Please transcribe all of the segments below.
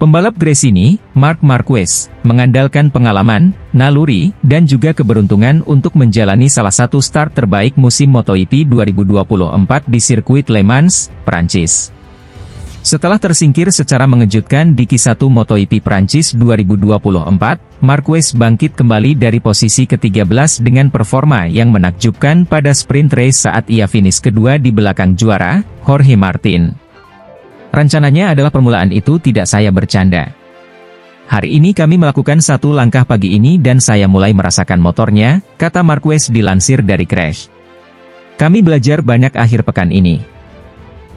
Pembalap Gresini, Marc Marquez, mengandalkan pengalaman, naluri, dan juga keberuntungan untuk menjalani salah satu start terbaik musim MotoGP 2024 di sirkuit Le Mans, Prancis. Setelah tersingkir secara mengejutkan di Q1 MotoGP Prancis 2024, Marquez bangkit kembali dari posisi ke-13 dengan performa yang menakjubkan pada sprint race saat ia finish kedua di belakang juara, Jorge Martin. Rencananya adalah permulaan itu tidak saya bercanda. Hari ini kami melakukan satu langkah pagi ini dan saya mulai merasakan motornya, kata Marquez dilansir dari Crash. Kami belajar banyak akhir pekan ini.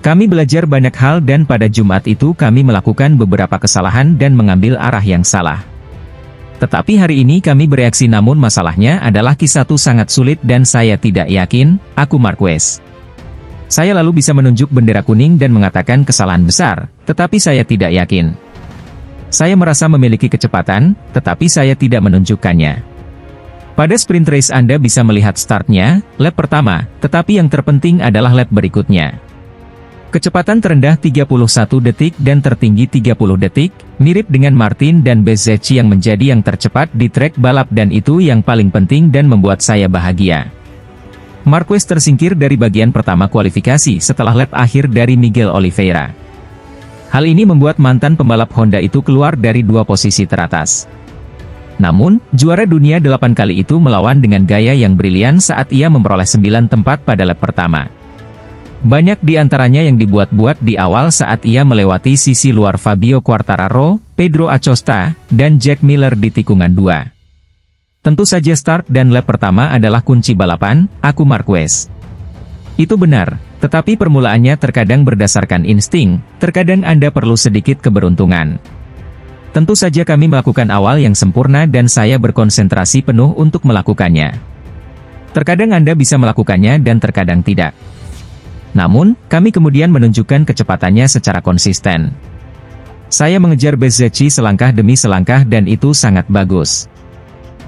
Kami belajar banyak hal dan pada Jumat itu kami melakukan beberapa kesalahan dan mengambil arah yang salah. Tetapi hari ini kami bereaksi namun masalahnya adalah Q1 sangat sulit dan saya tidak yakin, aku Marquez. Saya lalu bisa menunjuk bendera kuning dan mengatakan kesalahan besar, tetapi saya tidak yakin. Saya merasa memiliki kecepatan, tetapi saya tidak menunjukkannya. Pada sprint race Anda bisa melihat startnya, lap pertama, tetapi yang terpenting adalah lap berikutnya. Kecepatan terendah 31 detik dan tertinggi 30 detik, mirip dengan Martin dan Bezzecchi yang menjadi yang tercepat di trek balap dan itu yang paling penting dan membuat saya bahagia. Marquez tersingkir dari bagian pertama kualifikasi setelah lap akhir dari Miguel Oliveira. Hal ini membuat mantan pembalap Honda itu keluar dari dua posisi teratas. Namun, juara dunia 8 kali itu melawan dengan gaya yang brilian saat ia memperoleh 9 tempat pada lap pertama. Banyak di antaranya yang dibuat-buat di awal saat ia melewati sisi luar Fabio Quartararo, Pedro Acosta, dan Jack Miller di tikungan 2. Tentu saja start dan lap pertama adalah kunci balapan, aku Marquez. Itu benar, tetapi permulaannya terkadang berdasarkan insting, terkadang Anda perlu sedikit keberuntungan. Tentu saja kami melakukan awal yang sempurna dan saya berkonsentrasi penuh untuk melakukannya. Terkadang Anda bisa melakukannya dan terkadang tidak. Namun, kami kemudian menunjukkan kecepatannya secara konsisten. Saya mengejar Bezzecchi selangkah demi selangkah dan itu sangat bagus.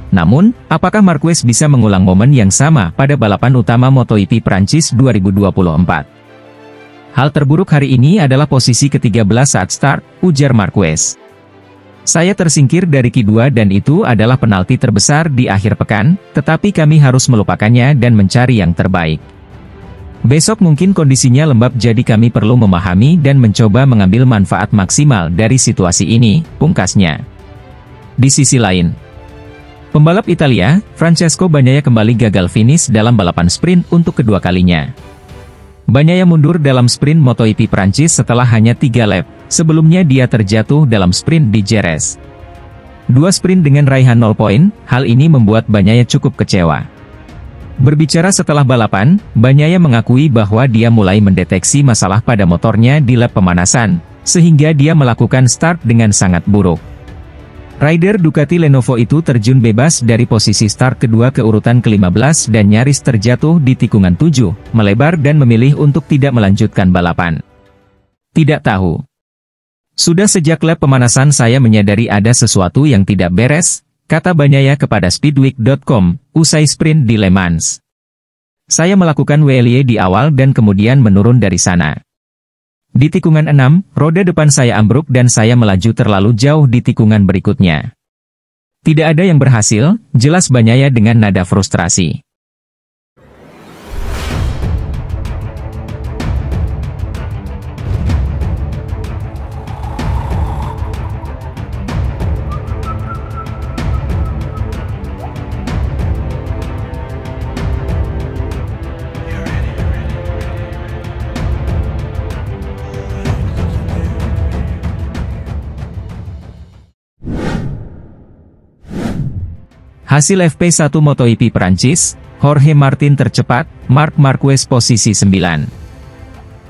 Namun, apakah Marquez bisa mengulang momen yang sama pada balapan utama MotoGP Prancis 2024? Hal terburuk hari ini adalah posisi ke-13 saat start, ujar Marquez. Saya tersingkir dari Q2 dan itu adalah penalti terbesar di akhir pekan, tetapi kami harus melupakannya dan mencari yang terbaik. Besok mungkin kondisinya lembab jadi kami perlu memahami dan mencoba mengambil manfaat maksimal dari situasi ini, pungkasnya. Di sisi lain, pembalap Italia, Francesco Bagnaia kembali gagal finish dalam balapan sprint untuk kedua kalinya. Bagnaia mundur dalam sprint MotoGP Prancis setelah hanya 3 lap, sebelumnya dia terjatuh dalam sprint di Jerez. 2 sprint dengan raihan 0 poin, hal ini membuat Bagnaia cukup kecewa. Berbicara setelah balapan, Bagnaia mengakui bahwa dia mulai mendeteksi masalah pada motornya di lap pemanasan, sehingga dia melakukan start dengan sangat buruk. Rider Ducati Lenovo itu terjun bebas dari posisi start kedua ke urutan ke-15 dan nyaris terjatuh di tikungan 7, melebar dan memilih untuk tidak melanjutkan balapan. Tidak tahu. Sudah sejak lap pemanasan saya menyadari ada sesuatu yang tidak beres, kata Bagnaia kepada Speedweek.com, usai sprint di Le Mans. Saya melakukan WLY di awal dan kemudian menurun dari sana. Di tikungan 6, roda depan saya ambruk dan saya melaju terlalu jauh di tikungan berikutnya. Tidak ada yang berhasil, jelas Bagnaia dengan nada frustrasi. Hasil FP1 MotoGP Prancis, Jorge Martin tercepat, Marc Marquez posisi 9.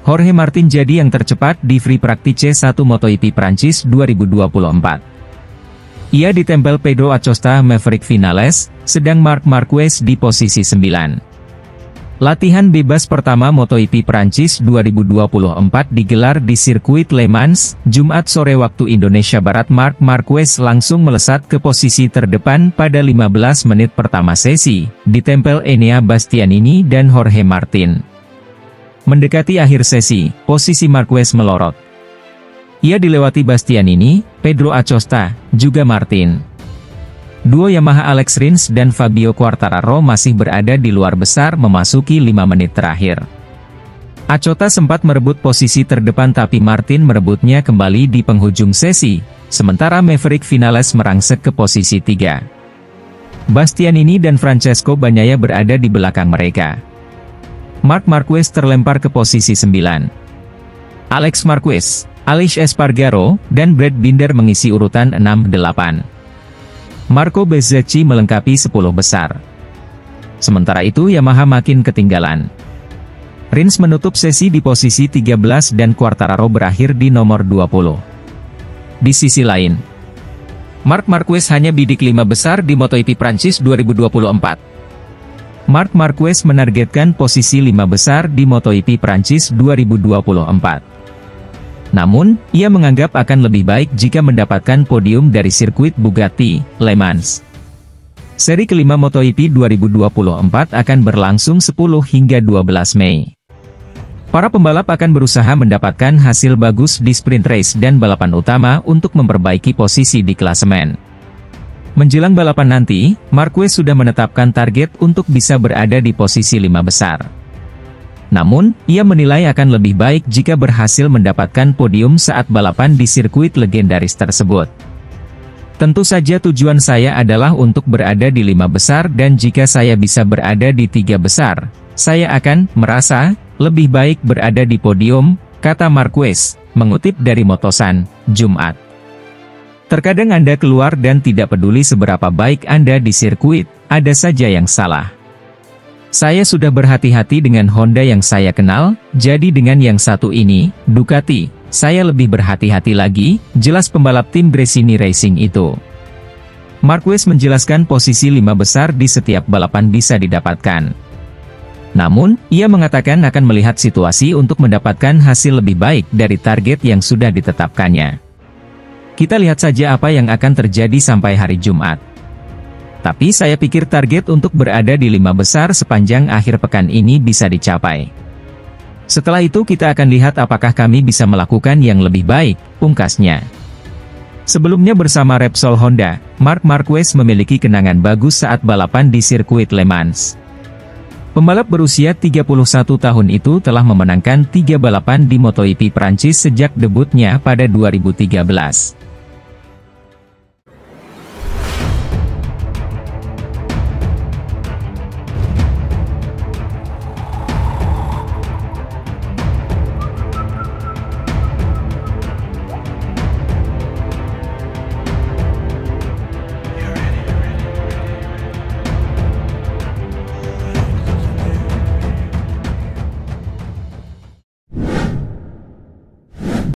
Jorge Martin jadi yang tercepat di Free Practice 1 MotoGP Prancis 2024. Ia ditempel Pedro Acosta Maverick Vinales, sedang Marc Marquez di posisi 9. Latihan bebas pertama MotoGP Prancis 2024 digelar di sirkuit Le Mans, Jumat sore waktu Indonesia Barat. Marc Marquez langsung melesat ke posisi terdepan pada 15 menit pertama sesi, ditempel Enea Bastianini dan Jorge Martin. Mendekati akhir sesi, posisi Marquez melorot. Ia dilewati Bastianini, Pedro Acosta, juga Martin. Duo Yamaha Alex Rins dan Fabio Quartararo masih berada di luar besar memasuki 5 menit terakhir. Acosta sempat merebut posisi terdepan tapi Martin merebutnya kembali di penghujung sesi, sementara Maverick Vinales merangsek ke posisi 3. Bastianini dan Francesco Bagnaia berada di belakang mereka. Marc Marquez terlempar ke posisi 9. Alex Marquez, Aleix Espargaro, dan Brad Binder mengisi urutan 6-8. Marco Bezzecchi melengkapi 10 besar. Sementara itu Yamaha makin ketinggalan. Rins menutup sesi di posisi 13 dan Quartararo berakhir di nomor 20. Di sisi lain, Marc Marquez hanya bidik 5 besar di MotoGP Prancis 2024. Marc Marquez menargetkan posisi 5 besar di MotoGP Prancis 2024. Namun, ia menganggap akan lebih baik jika mendapatkan podium dari sirkuit Bugatti, Le Mans. Seri kelima MotoGP 2024 akan berlangsung 10 hingga 12 Mei. Para pembalap akan berusaha mendapatkan hasil bagus di sprint race dan balapan utama untuk memperbaiki posisi di klasemen. Menjelang balapan nanti, Marquez sudah menetapkan target untuk bisa berada di posisi 5 besar. Namun, ia menilai akan lebih baik jika berhasil mendapatkan podium saat balapan di sirkuit legendaris tersebut. Tentu saja tujuan saya adalah untuk berada di 5 besar dan jika saya bisa berada di 3 besar, saya akan merasa lebih baik berada di podium, kata Marquez, mengutip dari Motosan, Jumat. Terkadang Anda keluar dan tidak peduli seberapa baik Anda di sirkuit, ada saja yang salah. Saya sudah berhati-hati dengan Honda yang saya kenal, jadi dengan yang satu ini, Ducati, saya lebih berhati-hati lagi, jelas pembalap tim Gresini Racing itu. Marquez menjelaskan posisi 5 besar di setiap balapan bisa didapatkan. Namun, ia mengatakan akan melihat situasi untuk mendapatkan hasil lebih baik dari target yang sudah ditetapkannya. Kita lihat saja apa yang akan terjadi sampai hari Jumat. Tapi saya pikir target untuk berada di 5 besar sepanjang akhir pekan ini bisa dicapai. Setelah itu kita akan lihat apakah kami bisa melakukan yang lebih baik, pungkasnya. Sebelumnya bersama Repsol Honda, Marc Marquez memiliki kenangan bagus saat balapan di sirkuit Le Mans. Pembalap berusia 31 tahun itu telah memenangkan 3 balapan di MotoGP Prancis sejak debutnya pada 2013.